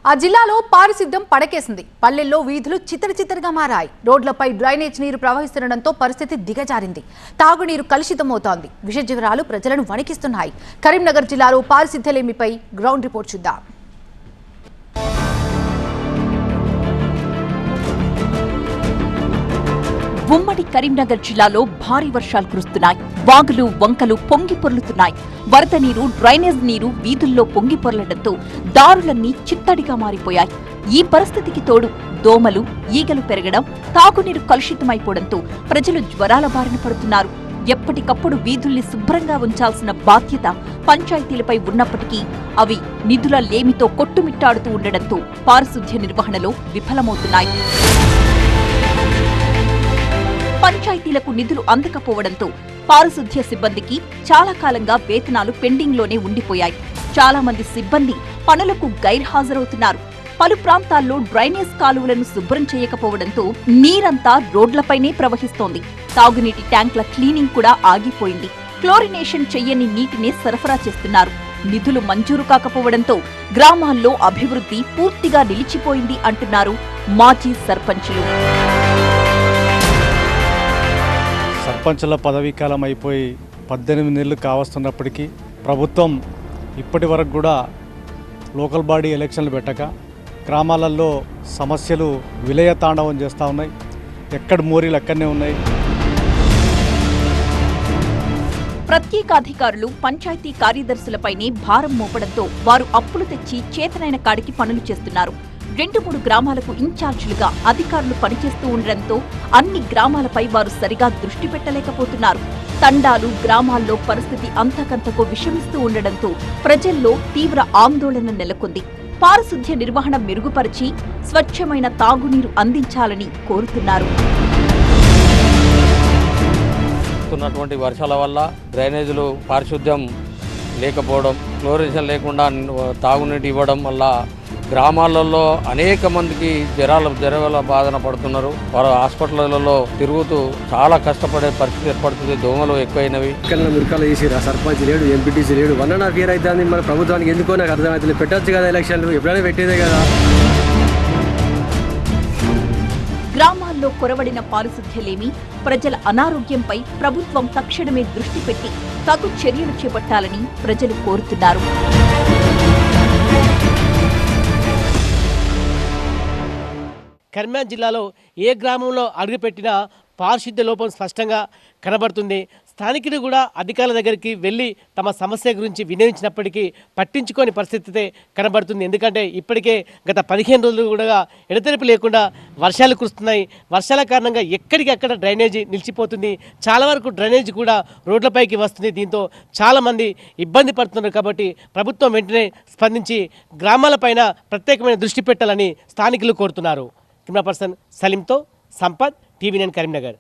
ఆ జిల్లాలో పారిశుద్ధ్యం పడకేసింది. పల్లెల్లో వీధులు చిత్తడిచిత్తడిగా మారాయి. రోడ్లపై డ్రైనేజ్ నీరు ప్రవహిస్తుండటంతో పరిస్థితి దిగజారింది. తాగునీరు కలుషితమవుతోంది. విష జ్వరాలు ప్రజలను వణికిస్తున్నాయి. కరీంనగర్ జిల్లాలో పారిశుద్ధ్యలేమిపై గ్రౌండ్ రిపోర్ట్ చూద్దాం. ఉమ్మడి కరీంనగర్ జిల్లాలో భారీ వర్షాలు కురుస్తున్నాయి. వాగులు వంకలు పొంగి పొర్లుతున్నాయి. వరద నీరు, డ్రైనేజ్ నీరు వీధుల్లో పొంగి పొర్లడంతో దారులన్నీ చిత్తడిగా మారిపోయాయి. ఈ పరిస్థితికి తోడు దోమలు, ఈగలు పెరగడం, తాగునీరు కలుషితమైపోవడంతో ప్రజలు జ్వరాల బారిన పడుతున్నారు. ఎప్పటికప్పుడు వీధుల్ని శుభ్రంగా ఉంచాల్సిన బాధ్యత పంచాయతీలపై ఉన్నప్పటికీ అవి నిధుల లేమితో కొట్టుమిట్టాడుతూ ఉండడంతో పారిశుద్ధ్య నిర్వహణలో విఫలమవుతున్నాయి. పంచాయతీలకు నిధులు అందకపోవడంతో పారిశుద్ధ్య సిబ్బందికి చాలా కాలంగా వేతనాలు పెండింగ్లోనే ఉండిపోయాయి. చాలా మంది సిబ్బంది పనులకు గైర్హాజరవుతున్నారు. పలు ప్రాంతాల్లో డ్రైనేజ్ కాలువలను శుభ్రం చేయకపోవడంతో నీరంతా రోడ్లపైనే ప్రవహిస్తోంది. తాగునీటి ట్యాంకుల క్లీనింగ్ కూడా ఆగిపోయింది. క్లోరినేషన్ చెయ్యని నీటినే సరఫరా చేస్తున్నారు. నిధులు మంజూరు కాకపోవడంతో గ్రామాల్లో అభివృద్ధి పూర్తిగా నిలిచిపోయింది అంటున్నారు మాజీ సర్పంచులు. సర్పంచుల పదవీకాలం అయిపోయి 18 నెలలు కావస్తున్నప్పటికీ ప్రభుత్వం ఇప్పటి వరకు కూడా లోకల్ బాడీ ఎలక్షన్లు పెట్టక గ్రామాలలో సమస్యలు విలయ తాండవం చేస్తూ ఉన్నాయి. ఎక్కడ మోరీలు అక్కడనే ఉన్నాయి. ప్రత్యేకాధికారులు పంచాయతీ కార్యదర్శులపైనే భారం మోపడంతో వారు అప్పులు తెచ్చి చేతనైన కాడికి పనులు చేస్తున్నారు. 2-3 గ్రామాలకు ఇన్ఛార్జీలుగా అధికారులు పనిచేస్తూ ఉండడంతో అన్ని గ్రామాలపై వారు సరిగా దృష్టి పెట్టలేకపోతున్నారు. తండాలు, గ్రామాల్లో పరిస్థితి అంతకంతకు విషమిస్తూ ఉండడంతో ప్రజల్లో తీవ్ర ఆందోళన నెలకొంది. పారిశుద్ధ్య నిర్వహణ మెరుగుపరిచి స్వచ్ఛమైన తాగునీరు అందించాలని కోరుతున్నారు. వర్షాల వల్ల డ్రైనేజీలు పారిశుద్ధ్యం లేకపోవడం, క్లోరినేషన్ లేకుండా తాగునీటి ఇవ్వడం వల్ల గ్రామాలలో అనేక మందికి జ్వరాల బాధన పడుతున్నారు. వారు హాస్పిటళ్లలో తిరుగుతూ చాలా కష్టపడే పరిస్థితి ఏర్పడుతుంది. దోమలు ఎక్కువైనవి. మురికాలు చేసిరా, సర్పంచ్ లేడు, ఎంపీటీసీ లేడు. 1.5 year అవుతుంది. మన ప్రభుత్వానికి ఎందుకో నాకు అర్థమవుతుంది. పెట్టచ్చు కదా ఎలక్షన్లు, ఎప్పుడైనా పెట్టేదే కదా. గ్రామాల్లో కొరవడిన పారిశుద్ధ్యలేమి, ప్రజల అనారోగ్యంపై ప్రభుత్వం తక్షణమే దృష్టి పెట్టి తగు చర్యలు చేపట్టాలని ప్రజలు కోరుతున్నారు. కరీంనగర్ జిల్లాలో ఏ గ్రామంలో అడుగుపెట్టినా పారిశుద్ధ్య లోపం స్పష్టంగా కనబడుతుంది. స్థానికులు కూడా అధికారుల దగ్గరికి వెళ్ళి తమ సమస్య గురించి వినియోగించినప్పటికీ పట్టించుకోని పరిస్థితి కనబడుతుంది. ఎందుకంటే ఇప్పటికే గత 15 రోజులు కూడా ఎడతెరిపి లేకుండా వర్షాలు కురుస్తున్నాయి. వర్షాల కారణంగా ఎక్కడికక్కడ డ్రైనేజీ నిలిచిపోతుంది. చాలా వరకు డ్రైనేజీ కూడా రోడ్లపైకి వస్తుంది. దీంతో చాలామంది ఇబ్బంది పడుతున్నారు. కాబట్టి ప్రభుత్వం వెంటనే స్పందించి గ్రామాలపైన ప్రత్యేకమైన దృష్టి పెట్టాలని స్థానికులు కోరుతున్నారు. కెమెరా పర్సన్ సలీంతో సంపత్, TV9 కరీంనగర్.